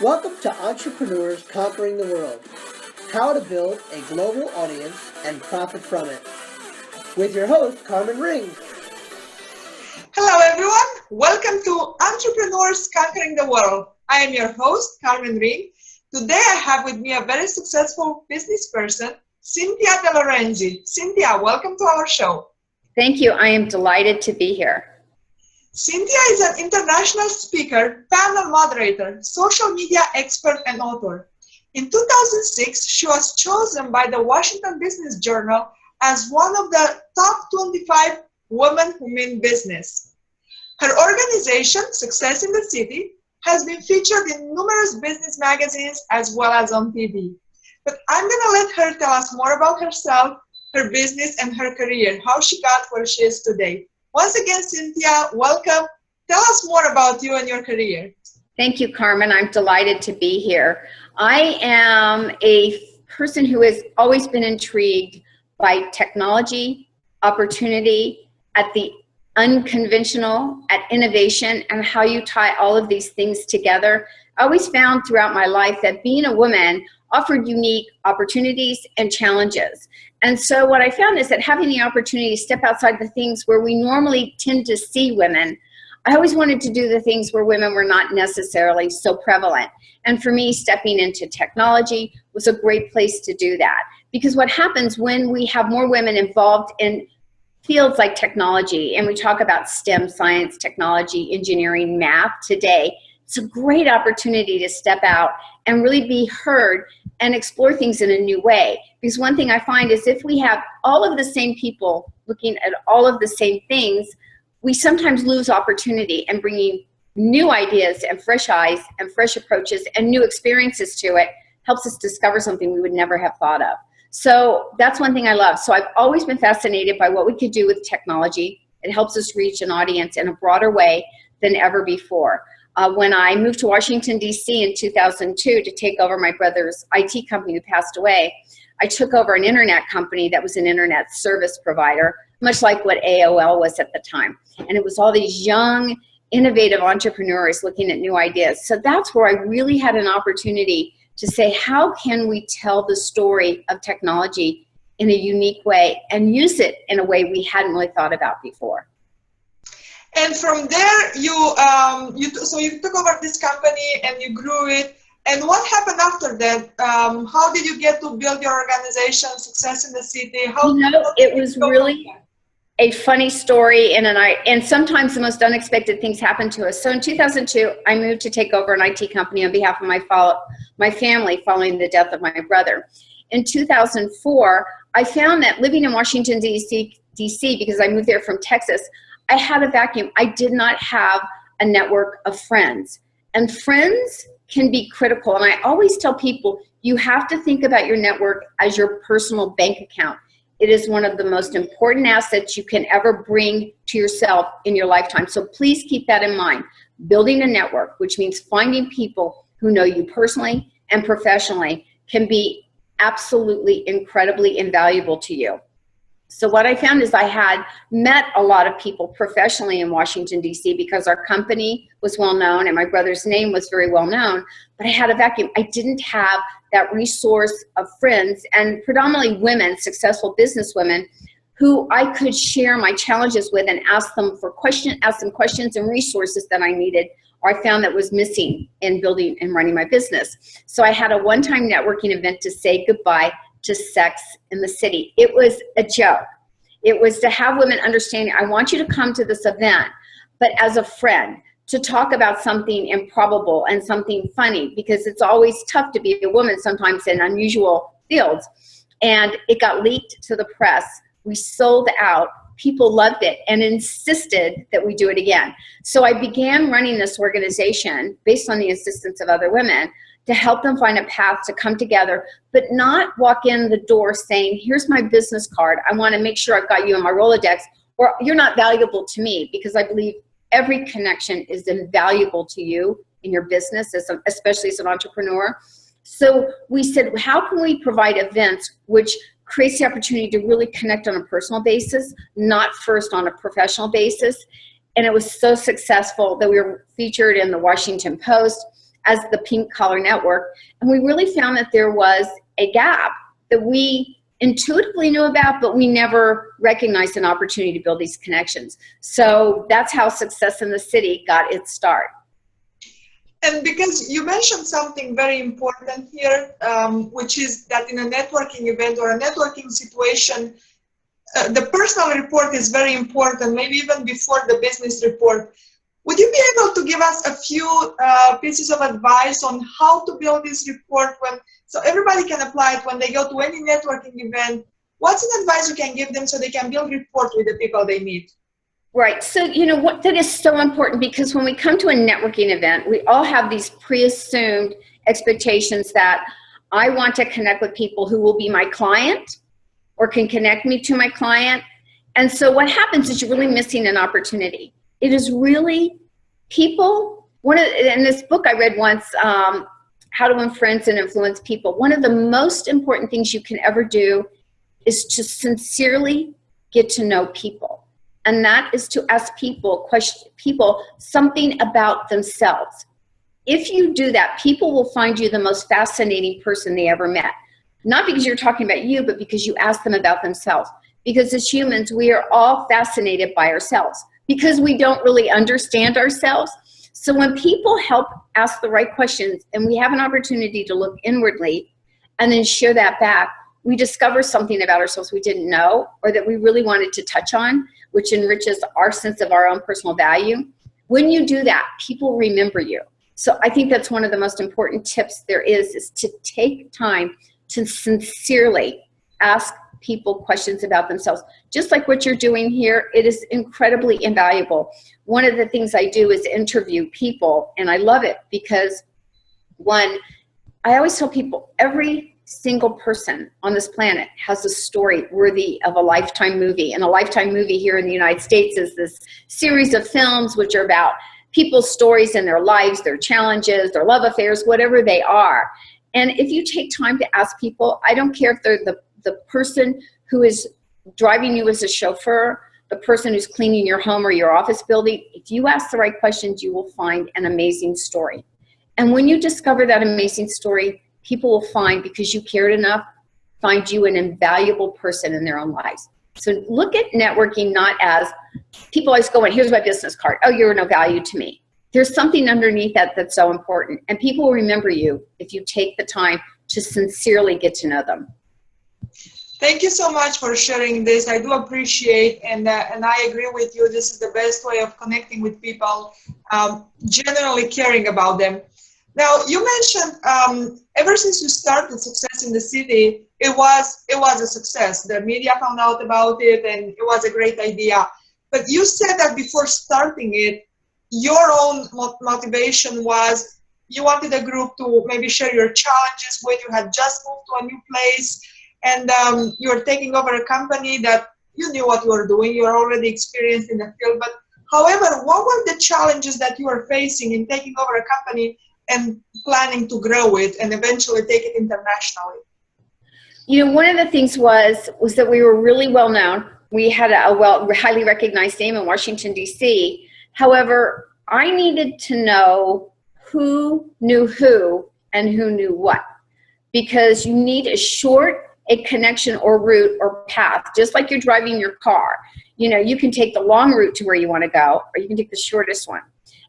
Welcome to Entrepreneurs Conquering the World, how to build a global audience and profit from it. With your host, Carmen Ring. Hello everyone, welcome to Entrepreneurs Conquering the World. I am your host, Carmen Ring. Today I have with me a very successful business person, Cynthia DeLorenzi. Cynthia, welcome to our show. Thank you, I am delighted to be here. Cynthia is an international speaker, panel moderator, social media expert, and author. In 2006, she was chosen by the Washington Business Journal as one of the top 25 women who mean business. Her organization, Success in the City, has been featured in numerous business magazines as well as on TV. But I'm going to let her tell us more about herself, her business, and her career, how she got where she is today. Once again, Cynthia, welcome. Tell us more about you and your career. Thank you, Carmen. I'm delighted to be here. I am a person who has always been intrigued by technology, opportunity, at the unconventional, at innovation, and how you tie all of these things together. I always found throughout my life that being a woman offered unique opportunities and challenges. And so what I found is that having the opportunity to step outside the things where we normally tend to see women, I always wanted to do the things where women were not necessarily so prevalent. And for me, stepping into technology was a great place to do that. Because what happens when we have more women involved in fields like technology, and we talk about STEM, science, technology, engineering, math today, it's a great opportunity to step out and really be heard and explore things in a new way. Because one thing I find is if we have all of the same people looking at all of the same things, we sometimes lose opportunity, and bringing new ideas and fresh eyes and fresh approaches and new experiences to it helps us discover something we would never have thought of. So that's one thing I love. So I've always been fascinated by what we could do with technology. It helps us reach an audience in a broader way than ever before. When I moved to Washington, D.C. in 2002 to take over my brother's IT company who passed away, I took over an internet company that was an internet service provider, much like what AOL was at the time. And it was all these young, innovative entrepreneurs looking at new ideas. So that's where I really had an opportunity to say, how can we tell the story of technology in a unique way and use it in a way we hadn't really thought about before? And from there, you took over this company and you grew it. And what happened after that? How did you get to build your organization, Success in the City? It was really a funny story, and sometimes the most unexpected things happen to us. So in 2002, I moved to take over an IT company on behalf of my family following the death of my brother. In 2004, I found that living in Washington, D.C., because I moved there from Texas, I had a vacuum. I did not have a network of friends. And friends can be critical. And I always tell people, you have to think about your network as your personal bank account. It is one of the most important assets you can ever bring to yourself in your lifetime. So please keep that in mind. Building a network, which means finding people who know you personally and professionally, can be absolutely incredibly invaluable to you. So what I found is I had met a lot of people professionally in Washington, D.C. because our company was well known and my brother's name was very well known, but I had a vacuum. I didn't have that resource of friends, and predominantly women, successful business women, who I could share my challenges with and ask them questions and resources that I needed, or I found that was missing in building and running my business. So I had a one-time networking event to say goodbye to Sex in the City. It was a joke. It was to have women understanding, I want you to come to this event, but as a friend, to talk about something improbable and something funny, because it's always tough to be a woman sometimes in unusual fields. And it got leaked to the press. We sold out. People loved it and insisted that we do it again. So I began running this organization based on the insistence of other women to help them find a path to come together, but not walk in the door saying, here's my business card. I want to make sure I've got you in my Rolodex, or you're not valuable to me, because I believe every connection is invaluable to you in your business, especially as an entrepreneur. So we said, how can we provide events which creates the opportunity to really connect on a personal basis, not first on a professional basis? And it was so successful that we were featured in the Washington Post, as the Pink Collar Network. And we really found that there was a gap that we intuitively knew about, but we never recognized an opportunity to build these connections. So that's how Success in the City got its start. And because you mentioned something very important here, which is that in a networking event or a networking situation, the personal report is very important, maybe even before the business report. Would you be able to give us a few pieces of advice on how to build this report so everybody can apply it when they go to any networking event? What's an advice you can give them so they can build rapport with the people they meet? Right. So, you know, what that is so important, because when we come to a networking event, we all have these pre-assumed expectations that I want to connect with people who will be my client or can connect me to my client. And so what happens is you're really missing an opportunity. It is really people, in this book I read once, How to Win Friends and Influence People, one of the most important things you can ever do is to sincerely get to know people. And that is to ask people something about themselves. If you do that, people will find you the most fascinating person they ever met. Not because you're talking about you, but because you ask them about themselves. Because as humans, we are all fascinated by ourselves because we don't really understand ourselves. So when people help ask the right questions and we have an opportunity to look inwardly and then share that back, we discover something about ourselves we didn't know or that we really wanted to touch on, which enriches our sense of our own personal value. When you do that, people remember you. So I think that's one of the most important tips there is to take time to sincerely ask people questions about themselves. Just like what you're doing here, it is incredibly invaluable. One of the things I do is interview people, and I love it because, one, I always tell people every single person on this planet has a story worthy of a Lifetime movie. And a Lifetime movie here in the United States is this series of films which are about people's stories in their lives, their challenges, their love affairs, whatever they are. And if you take time to ask people, I don't care if they're the person who is driving you as a chauffeur, the person who's cleaning your home or your office building, if you ask the right questions, you will find an amazing story. And when you discover that amazing story, people will find, because you cared enough, find you an invaluable person in their own lives. So look at networking not as people always go, here's my business card. Oh, you're no value to me. There's something underneath that that's so important. And people will remember you if you take the time to sincerely get to know them. Thank you so much for sharing this. I do appreciate, and I agree with you. This is the best way of connecting with people, generally caring about them. Now, you mentioned ever since you started Success in the City, it was a success. The media found out about it, and it was a great idea. But you said that before starting it, your own motivation was you wanted a group to maybe share your challenges with. You had just moved to a new place, and you were taking over a company that you knew what you were doing. You were already experienced in the field. But however, what were the challenges that you were facing in taking over a company and planning to grow it and eventually take it internationally? You know, one of the things was that we were really well known. We had a highly recognized name in Washington, D.C. However, I needed to know who knew who and who knew what, because you need a connection or route or path, just like you're driving your car. You know, you can take the long route to where you want to go, or you can take the shortest one.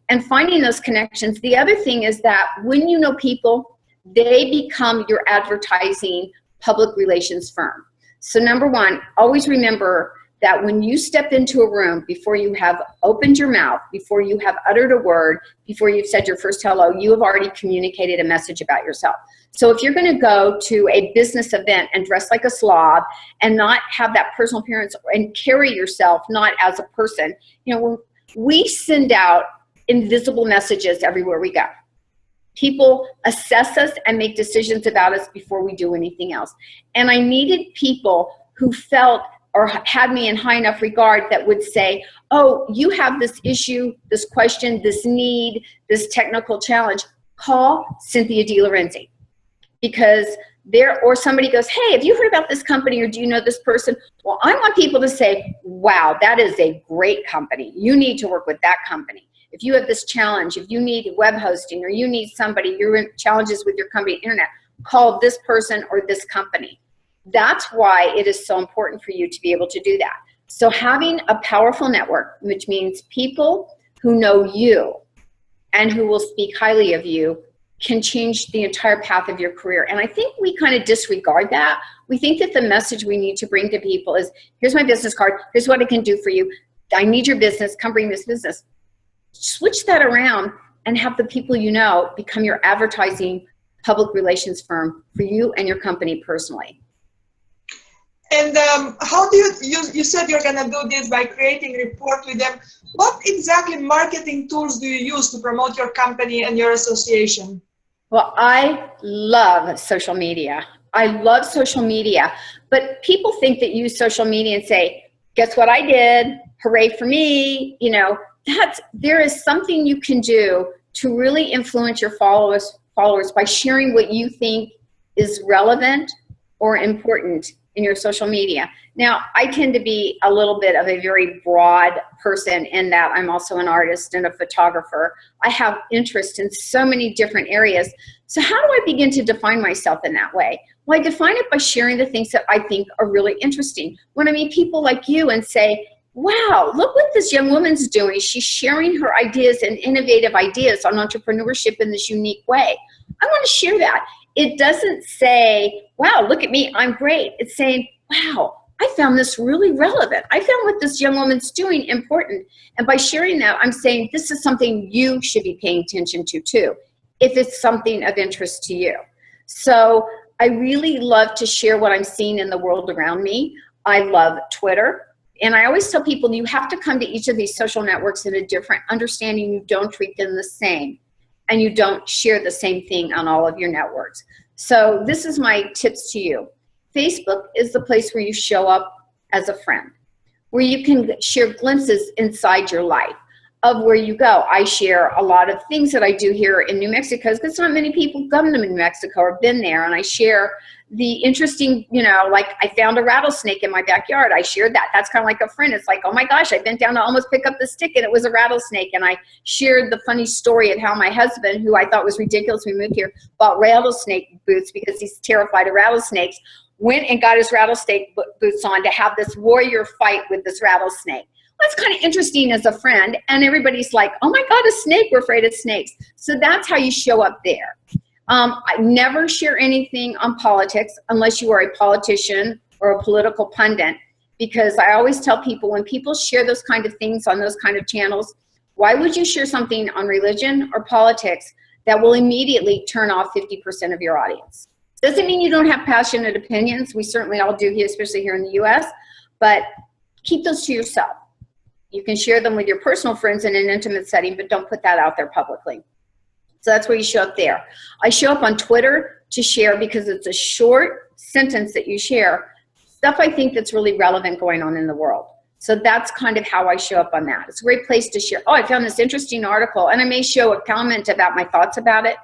And finding those connections. The other thing is that when you know people, they become your advertising public relations firm. So number one, always remember that when you step into a room, before you have opened your mouth, before you have uttered a word, before you've said your first hello, you have already communicated a message about yourself. So if you're going to go to a business event and dress like a slob and not have that personal appearance and carry yourself not as a person, you know, we send out invisible messages everywhere we go. People assess us and make decisions about us before we do anything else. And I needed people who felt or had me in high enough regard that would say, oh, you have this issue, this question, this need, this technical challenge, call Cynthia DeLorenzi. Because or somebody goes, hey, have you heard about this company, or do you know this person? Well, I want people to say, wow, that is a great company. You need to work with that company. if you have this challenge, if you need web hosting or you need somebody, you're in challenges with your company internet, call this person or this company. That's why it is so important for you to be able to do that. So having a powerful network, which means people who know you and who will speak highly of you, can change the entire path of your career. And I think we kind of disregard that. We think that the message we need to bring to people is, here's my business card, here's what I can do for you, I need your business, come bring this business. Switch that around and have the people you know become your advertising public relations firm for you and your company personally. And how do you said you're gonna do this by creating a report with them. What exactly marketing tools do you use to promote your company and your association? Well, I love social media. I love social media, but people think that use social media and say, guess what I did? Hooray for me. You know, there is something you can do to really influence your followers by sharing what you think is relevant or important in your social media. Now, I tend to be a little bit of a very broad person in that I'm also an artist and a photographer. I have interest in so many different areas. So how do I begin to define myself in that way? Well, I define it by sharing the things that I think are really interesting. When I meet people like you and say, wow, look what this young woman's doing. She's sharing her ideas and innovative ideas on entrepreneurship in this unique way. I want to share that. It doesn't say, wow, look at me, I'm great. It's saying, wow, I found this really relevant. I found what this young woman's doing important. And by sharing that, I'm saying this is something you should be paying attention to too, if it's something of interest to you. So I really love to share what I'm seeing in the world around me. I love Twitter. And I always tell people you have to come to each of these social networks in a different understanding. You don't treat them the same. And you don't share the same thing on all of your networks. So this is my tips to you. Facebook is the place where you show up as a friend, where you can share glimpses inside your life of where you go. I share a lot of things that I do here in New Mexico because not many people come to New Mexico or been there, and I share the interesting, you know, like I found a rattlesnake in my backyard. I shared that. That's kind of like a friend. It's like, oh my gosh, I bent down to almost pick up the stick and it was a rattlesnake. And I shared the funny story of how my husband, who I thought was ridiculous when we moved here, bought rattlesnake boots because he's terrified of rattlesnakes, went and got his rattlesnake boots on to have this warrior fight with this rattlesnake. That's kind of interesting as a friend. And everybody's like, oh my God, a snake, we're afraid of snakes. So that's how you show up there. I never share anything on politics unless you are a politician or a political pundit, because I always tell people when people share those kind of things on those kind of channels, why would you share something on religion or politics that will immediately turn off 50% of your audience? Doesn't mean you don't have passionate opinions. We certainly all do here, especially here in the US, but keep those to yourself. You can share them with your personal friends in an intimate setting, but don't put that out there publicly. So that's where you show up there. I show up on Twitter to share because it's a short sentence that you share, stuff I think that's really relevant going on in the world. So that's kind of how I show up on that. It's a great place to share. Oh, I found this interesting article, and I may show a comment about my thoughts about it,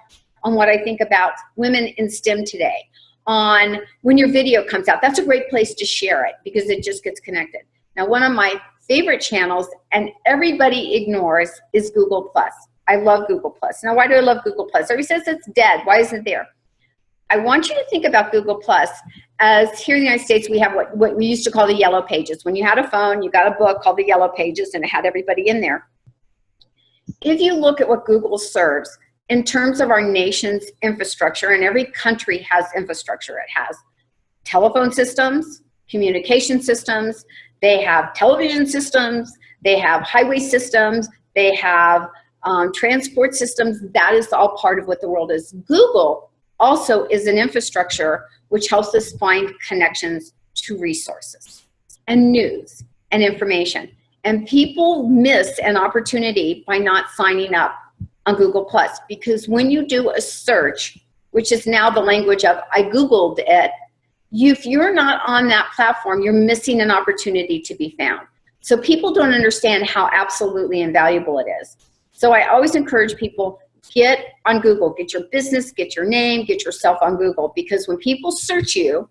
on what I think about women in STEM today, on when your video comes out. That's a great place to share it because it just gets connected. Now, one of my favorite channels, and everybody ignores, is Google+. I love Google+. Now, why do I love Google+? Everybody says it's dead. Why isn't it there? I want you to think about Google+ as here in the United States, we have what we used to call the yellow pages. When you had a phone, you got a book called the yellow pages, and it had everybody in there. If you look at what Google serves in terms of our nation's infrastructure, and every country has infrastructure, it has telephone systems, communication systems, they have television systems, they have highway systems, they have transport systems. That is all part of what the world is. Google also is an infrastructure which helps us find connections to resources and news and information. And people miss an opportunity by not signing up on Google+, because when you do a search, which is now the language of I Googled it, if you're not on that platform, you're missing an opportunity to be found. So people don't understand how absolutely invaluable it is. So I always encourage people, get on Google, get your business, get your name, get yourself on Google, because when people search you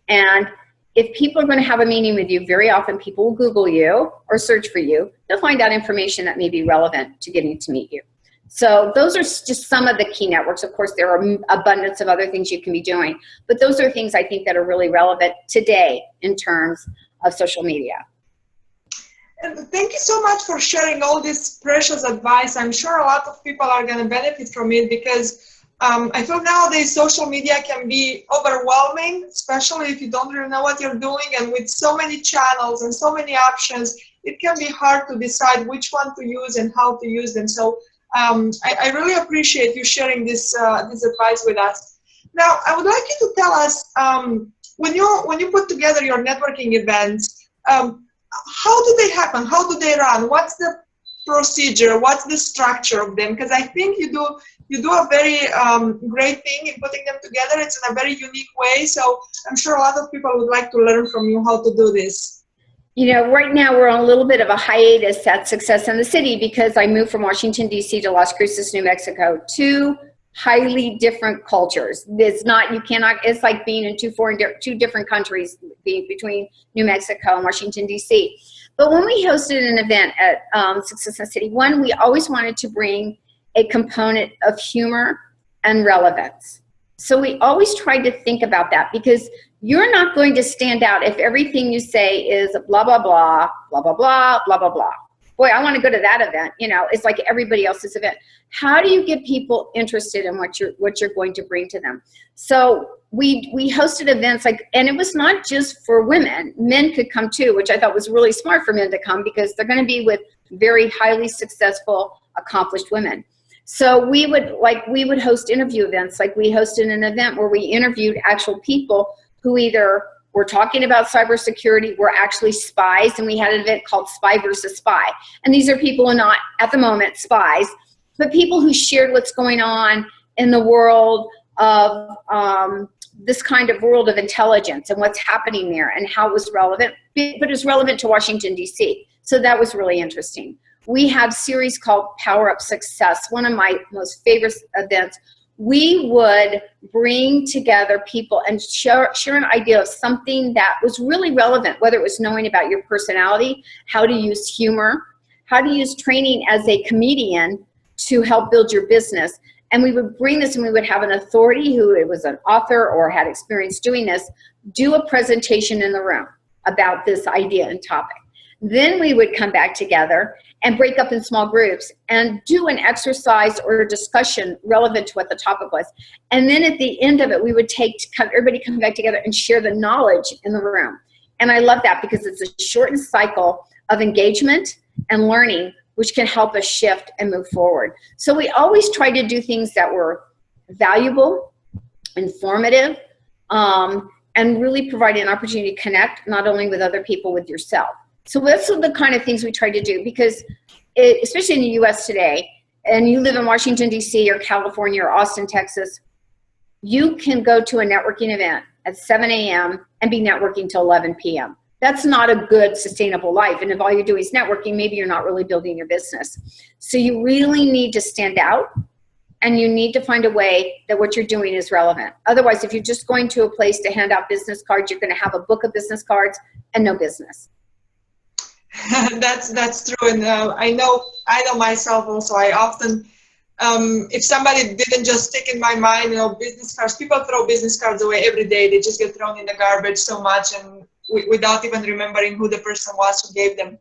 and if people are going to have a meeting with you, very often people will Google you or search for you. They'll find out information that may be relevant to getting to meet you. So those are just some of the key networks. Of course, there are abundance of other things you can be doing, but those are things I think that are really relevant today in terms of social media. And thank you so much for sharing all this precious advice. I'm sure a lot of people are going to benefit from it, because I feel nowadays social media can be overwhelming, especially if you don't really know what you're doing. And with so many channels and so many options, it can be hard to decide which one to use and how to use them. So I really appreciate you sharing this advice with us. Now, I would like you to tell us, when you put together your networking events, how do they happen? How do they run? What's the procedure? What's the structure of them? Because I think you do a very great thing in putting them together. It's in a very unique way. So I'm sure a lot of people would like to learn from you how to do this. You know, right now we're on a little bit of a hiatus at Success in the City, because I moved from Washington, D.C. to Las Cruces, New Mexico, two highly different cultures. It's like being in two different countries, between New Mexico and Washington, D.C. But when we hosted an event at Success in the City, one, we always wanted to bring a component of humor and relevance. So we always tried to think about that, because you're not going to stand out if everything you say is blah, blah, blah, blah, blah, blah, blah, blah, blah. Boy, I want to go to that event. You know, it's like everybody else's event. How do you get people interested in what you're going to bring to them? So we hosted events and it was not just for women. Men could come too, which I thought was really smart for men to come, because they're going to be with very highly successful, accomplished women. So we would host interview events. Like we hosted an event where we interviewed actual people who either were talking about cybersecurity, were actually spies, and we had an event called Spy versus Spy. And these are people who are not, at the moment, spies, but people who shared what's going on in the world of this kind of world of intelligence and what's happening there and how it was relevant, but it's relevant to Washington, D.C. So that was really interesting. We have a series called Power Up Success, one of my most favorite events. We would bring together people and share an idea of something that was really relevant, whether it was knowing about your personality, how to use humor, how to use training as a comedian to help build your business. And we would bring this, and we would have an authority who was an author or had experience doing this, do a presentation in the room about this idea and topic. Then we would come back together and break up in small groups and do an exercise or a discussion relevant to what the topic was. And then at the end of it, we would everybody come back together and share the knowledge in the room. And I love that, because it's a shortened cycle of engagement and learning, which can help us shift and move forward. So we always try to do things that were valuable, informative, and really provide an opportunity to connect not only with other people, with yourself. So that's the kind of things we try to do, because especially in the U.S. today, and you live in Washington, D.C. or California or Austin, Texas, you can go to a networking event at 7 a.m. and be networking till 11 p.m. That's not a good, sustainable life. And if all you're doing is networking, maybe you're not really building your business. So you really need to stand out, and you need to find a way that what you're doing is relevant. Otherwise, if you're just going to a place to hand out business cards, you're going to have a book of business cards and no business. That's true, and I know myself also. I often, if somebody didn't just stick in my mind, business cards. People throw business cards away every day. They just get thrown in the garbage so much, and without even remembering who the person was who gave them.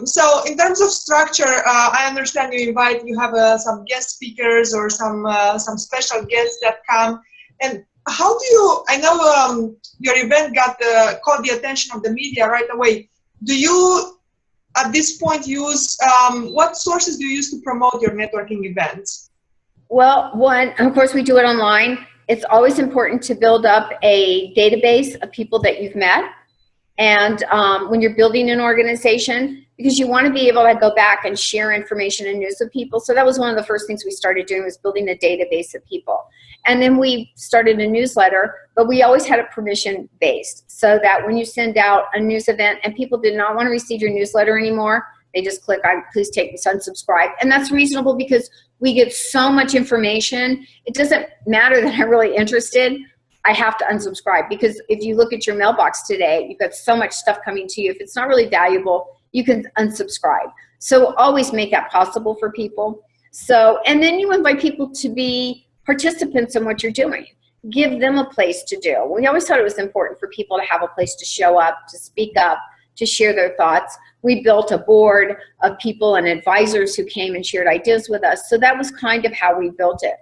So in terms of structure, I understand you have some guest speakers or some special guests that come. And how do you? I know your event caught the attention of the media right away. Do you, at this point, use, what sources do you use to promote your networking events? Well, one, of course, we do it online. It's always important to build up a database of people that you've met. And when you're building an organization, because you want to be able to go back and share information and news with people. So that was one of the first things we started doing, was building a database of people. And then we started a newsletter, but we always had it permission based, so that when you send out a news event and people did not want to receive your newsletter anymore, they just click on please take this unsubscribe. And that's reasonable, because we get so much information. It doesn't matter that I'm really interested. I have to unsubscribe, because if you look at your mailbox today, you've got so much stuff coming to you. If it's not really valuable, you can unsubscribe. So always make that possible for people. So, and then you invite people to be participants in what you're doing. Give them a place to do. We always thought it was important for people to have a place to show up, to speak up, to share their thoughts. We built a board of people and advisors who came and shared ideas with us. So that was kind of how we built it.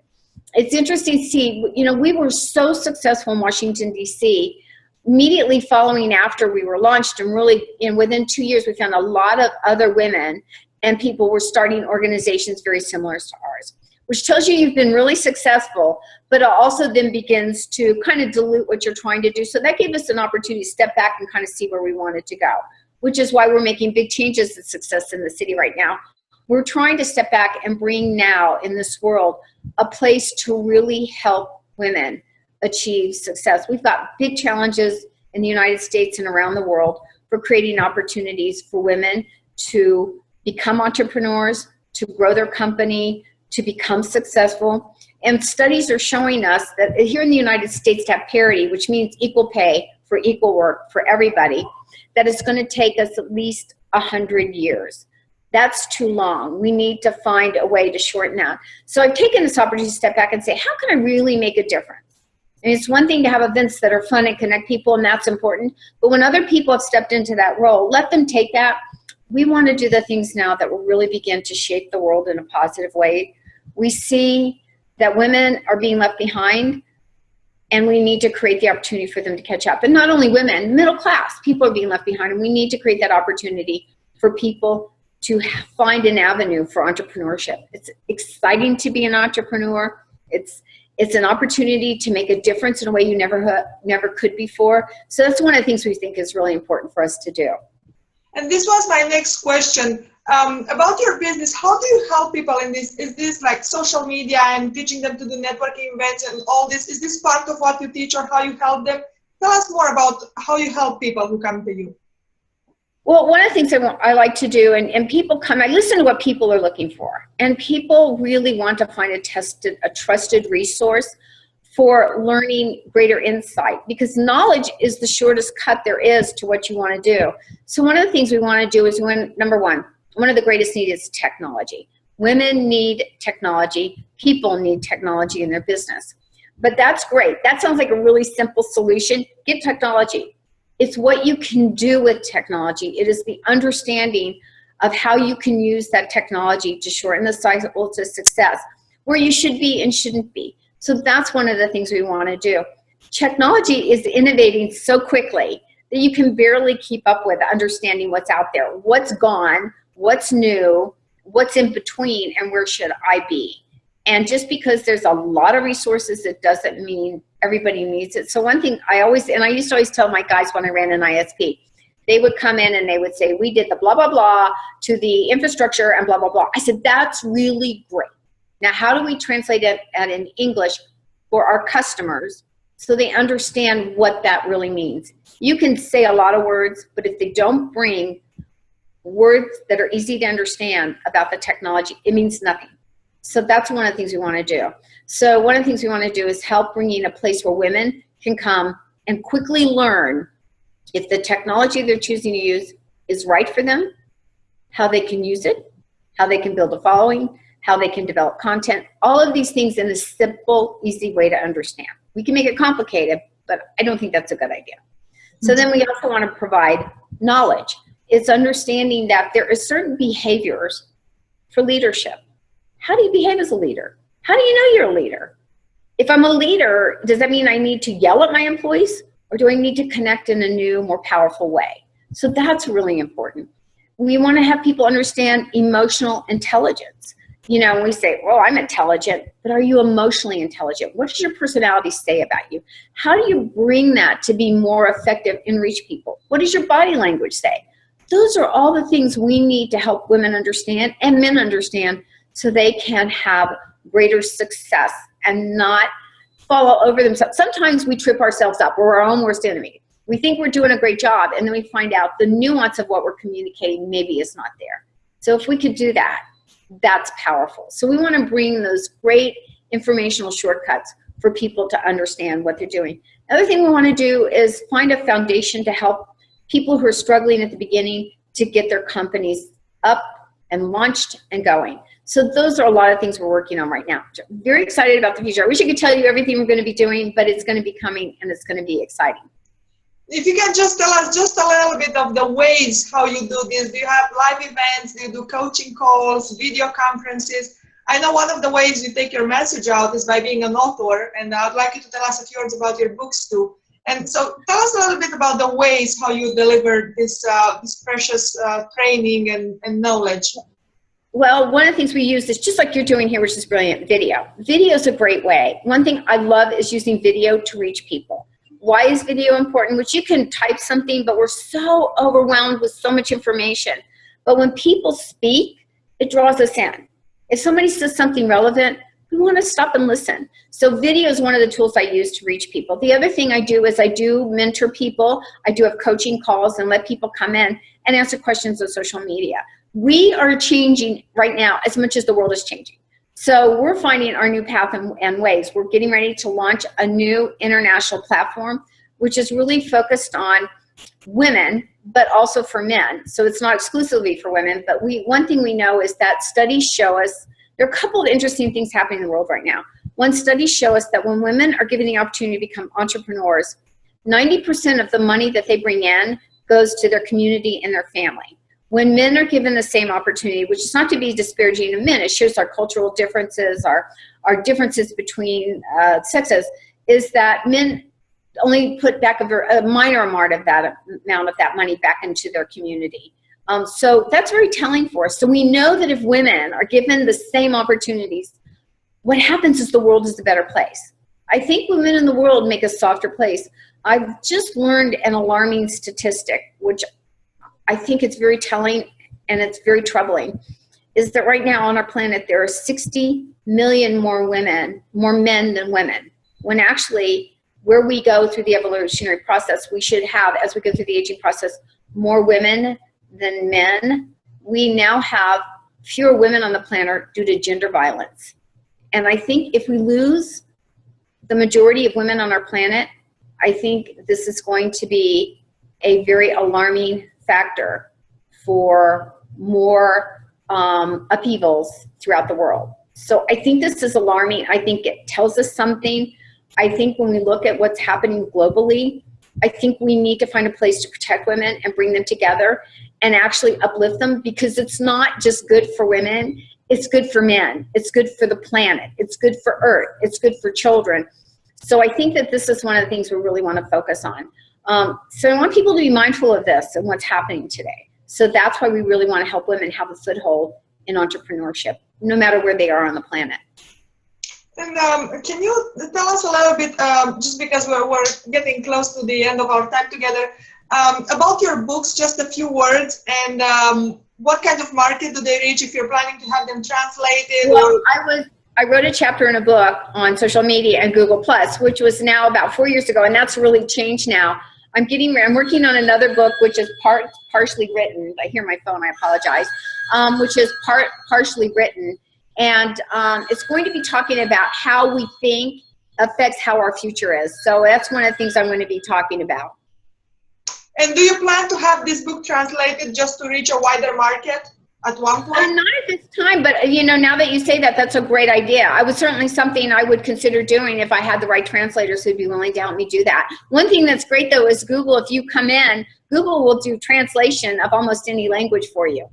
It's interesting to see, you know, we were so successful in Washington, D.C. Immediately following after we were launched, and really within 2 years, we found a lot of other women and people were starting organizations very similar to ours, which tells you you've been really successful, but it also then begins to kind of dilute what you're trying to do. So that gave us an opportunity to step back and kind of see where we wanted to go, which is why we're making big changes to success in the city right now. We're trying to step back and bring now in this world a place to really help women achieve success. We've got big challenges in the United States and around the world for creating opportunities for women to become entrepreneurs, to grow their company, to become successful. And studies are showing us that here in the United States, to have parity, which means equal pay for equal work for everybody, that it's going to take us at least 100 years. That's too long. We need to find a way to shorten that. So I've taken this opportunity to step back and say, how can I really make a difference? And it's one thing to have events that are fun and connect people, and that's important. But when other people have stepped into that role, let them take that. We want to do the things now that will really begin to shape the world in a positive way. We see that women are being left behind, and we need to create the opportunity for them to catch up. And not only women, middle class people are being left behind, and we need to create that opportunity for people to find an avenue for entrepreneurship. It's exciting to be an entrepreneur. It's an opportunity to make a difference in a way you never could before. So that's one of the things we think is really important for us to do. And this was my next question. About your business, how do you help people in this? Is this like social media and teaching them to do networking events and all this? Is this part of what you teach or how you help them? Tell us more about how you help people who come to you. Well, one of the things I like to do, and people come, I listen to what people are looking for. And people really want to find a trusted resource for learning greater insight, because knowledge is the shortest cut there is to what you want to do. So one of the things we want to do is, number one, one of the greatest needs is technology. Women need technology. People need technology in their business. But that's great. That sounds like a really simple solution. Get technology. It's what you can do with technology. It is the understanding of how you can use that technology to shorten the cycle to success, where you should be and shouldn't be. So that's one of the things we want to do. Technology is innovating so quickly that you can barely keep up with understanding what's out there, what's gone, what's new, what's in between, and where should I be. And just because there's a lot of resources, it doesn't mean everybody needs it. So one thing I used to always tell my guys when I ran an ISP, they would come in and they would say, we did the blah, blah, blah to the infrastructure and blah, blah, blah. I said, that's really great. Now, how do we translate it in English for our customers so they understand what that really means? You can say a lot of words, but if they don't bring words that are easy to understand about the technology, it means nothing. So that's one of the things we want to do. So one of the things we want to do is help bringing a place where women can come and quickly learn if the technology they're choosing to use is right for them, how they can use it, how they can build a following, how they can develop content, all of these things in a simple, easy way to understand. We can make it complicated, but I don't think that's a good idea. So then we also want to provide knowledge. It's understanding that there are certain behaviors for leadership. How do you behave as a leader? How do you know you're a leader? If I'm a leader, does that mean I need to yell at my employees, or do I need to connect in a new, more powerful way? So that's really important. We want to have people understand emotional intelligence. You know, when we say, well, I'm intelligent, but are you emotionally intelligent? What does your personality say about you? How do you bring that to be more effective and reach people? What does your body language say? Those are all the things we need to help women understand and men understand so they can have greater success and not fall all over themselves. Sometimes we trip ourselves up. We're our own worst enemy. We think we're doing a great job, and then we find out the nuance of what we're communicating maybe is not there. So if we could do that, that's powerful. So we want to bring those great informational shortcuts for people to understand what they're doing. Another thing we want to do is find a foundation to help people who are struggling at the beginning to get their companies up and launched and going. So those are a lot of things we're working on right now. Very excited about the future. I wish I could tell you everything we're going to be doing, but it's going to be coming and it's going to be exciting. If you can just tell us just a little bit of the ways how you do this. Do you have live events? Do you do coaching calls, video conferences? I know one of the ways you take your message out is by being an author, and I'd like you to tell us a few words about your books too. And so tell us a little bit about the ways how you deliver this, this precious training and knowledge. Well, one of the things we use is just like you're doing here, which is brilliant, video. Video is a great way. One thing I love is using video to reach people. Why is video important? Which you can type something, but we're so overwhelmed with so much information. But when people speak, it draws us in. If somebody says something relevant, we want to stop and listen. So video is one of the tools I use to reach people. The other thing I do is I do mentor people. I do have coaching calls and let people come in and answer questions on social media. We are changing right now as much as the world is changing. So we're finding our new path and ways. We're getting ready to launch a new international platform, which is really focused on women, but also for men. So it's not exclusively for women, but one thing we know is that studies show us, there are a couple of interesting things happening in the world right now. One, studies show us that when women are given the opportunity to become entrepreneurs, 90% of the money that they bring in goes to their community and their family. When men are given the same opportunity, which is not to be disparaging of men, it shows our cultural differences, our differences between sexes, is that men only put back a minor amount of that money back into their community. So that's very telling for us. So we know that if women are given the same opportunities, what happens is the world is a better place. I think women in the world make a softer place. I've just learned an alarming statistic, which I think it's very telling and it's very troubling, is that right now on our planet there are 60 million more men than women, when actually where we go through the evolutionary process, we should have, as we go through the aging process, more women than men. We now have fewer women on the planet due to gender violence. And I think if we lose the majority of women on our planet, I think this is going to be a very alarming factor for more upheavals throughout the world. So I think this is alarming. I think it tells us something. I think when we look at what's happening globally, I think we need to find a place to protect women and bring them together and actually uplift them, because it's not just good for women, it's good for men, it's good for the planet, it's good for Earth, it's good for children. So I think that this is one of the things we really want to focus on. So I want people to be mindful of this and what's happening today. So that's why we really want to help women have a foothold in entrepreneurship, no matter where they are on the planet. And can you tell us a little bit, just because we're getting close to the end of our time together, about your books, just a few words, and what kind of market do they reach, if you're planning to have them translated? Well, I wrote a chapter in a book on social media and Google+, which was now about 4 years ago, and that's really changed now. I'm working on another book, which is partially written. I hear my phone, I apologize. Which is partially written. And it's going to be talking about how we think affects how our future is. So that's one of the things I'm going to be talking about. And do you plan to have this book translated just to reach a wider market at one point? Not at this time, but you know, now that you say that, that's a great idea. I would certainly something I would consider doing if I had the right translators who'd be willing to help me do that. One thing that's great though is Google, if you come in, Google will do translation of almost any language for you.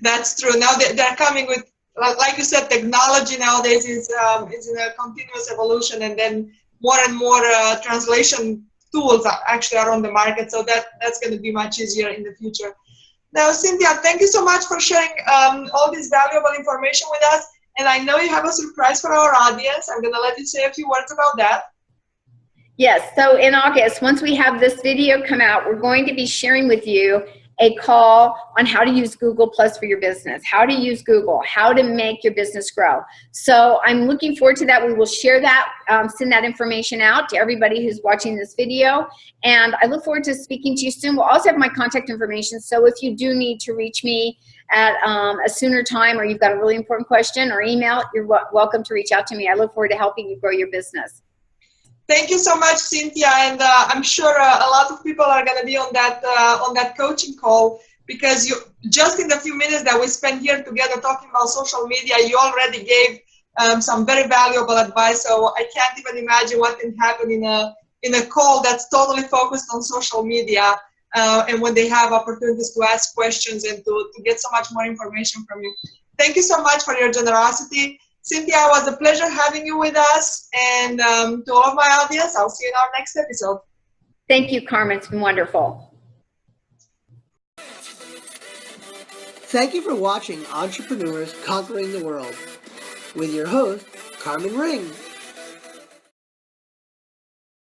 That's true. Now they're coming with, like you said, technology nowadays is in a continuous evolution, and then more and more translation tools actually are on the market. So that's going to be much easier in the future. Now, Cynthia, thank you so much for sharing all this valuable information with us. And I know you have a surprise for our audience. I'm going to let you say a few words about that. Yes, so in August, once we have this video come out, we're going to be sharing with you a call on how to use Google Plus for your business, how to use Google, how to make your business grow. So I'm looking forward to that. We will share that, send that information out to everybody who's watching this video. And I look forward to speaking to you soon. We'll also have my contact information. So if you do need to reach me at a sooner time, or you've got a really important question, or email, you're welcome to reach out to me. I look forward to helping you grow your business. Thank you so much, Cynthia, and I'm sure a lot of people are going to be on that coaching call, because you just in the few minutes that we spent here together talking about social media, you already gave some very valuable advice. So I can't even imagine what can happen in a call that's totally focused on social media, and when they have opportunities to ask questions and to get so much more information from you. Thank you so much for your generosity. Cynthia, it was a pleasure having you with us, and to all of my audience, I'll see you in our next episode. Thank you, Carmen. It's been wonderful. Thank you for watching Entrepreneurs Conquering the World with your host, Carmen Ring.